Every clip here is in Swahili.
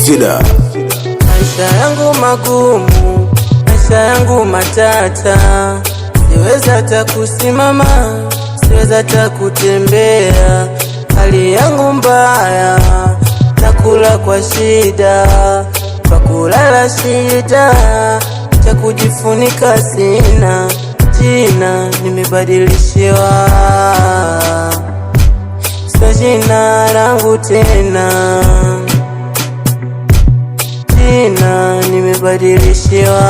Sida. Maisha yangu magumu, maisha yangu matata, siweza hata kusimama, siweza hata kutembea. Hali yangu mbaya, nakula kwa shida, pa kulala shida, cha kujifunika sina. Jina nimebadilishiwa, sio jina langu tena. Jina nimebadilishiwa,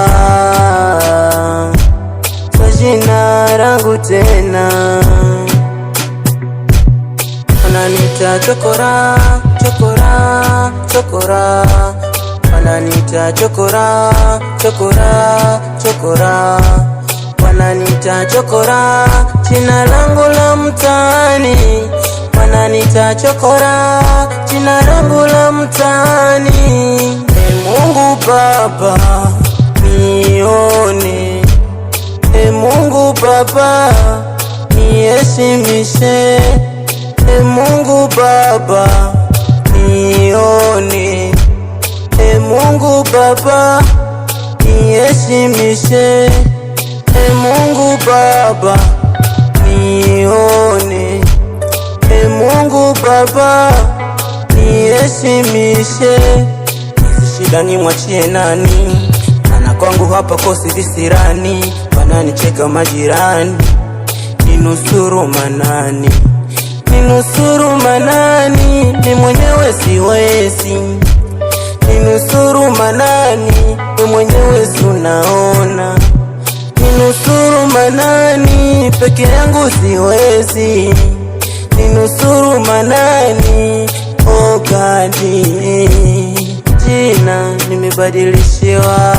sio jina langu tena. Wananiita chokora, chokora, chokora. Wananiita chokora, chokora, chokora. Wananiita chokora, jina langu la mtaani. Wananiita chokora, jina langu la mtaani. Mungu Baba nione, Mungu Baba niheshimishe, Mungu Baba nione, Mungu Baba niheshimishe, Mungu Baba nione, Mungu Baba niheshimishe. Shida ni mwachie nani? Ana kwangu hapa kosi visirani, wananicheka majirani. Ninusuru manani, ninusuru manani, ni mwenyewe siwezi. Ninusuru manani, ni mwenyewe sunaona. Ninusuru manani, peke yangu siwezi. Ninusuru manani, oh God. Jina nimebadilishiwa,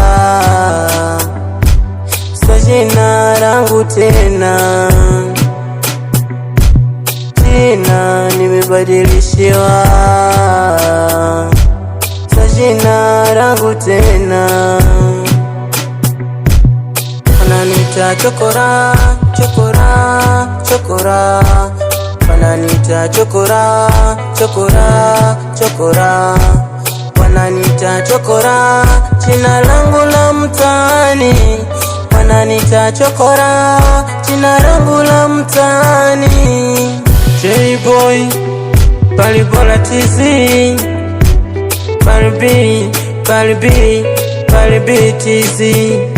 sio jina langu tena. Jina nimebadilishiwa, sio jina langu tena. Wananiita chokora, chokora, chokora. Wananiita chokora, chokora, chokora. Wananiita chokora, jina langu la mtaani. Wananiita chokora, jina langu la mtaani. J-Boy, Palibola TZ, Palibi TZ.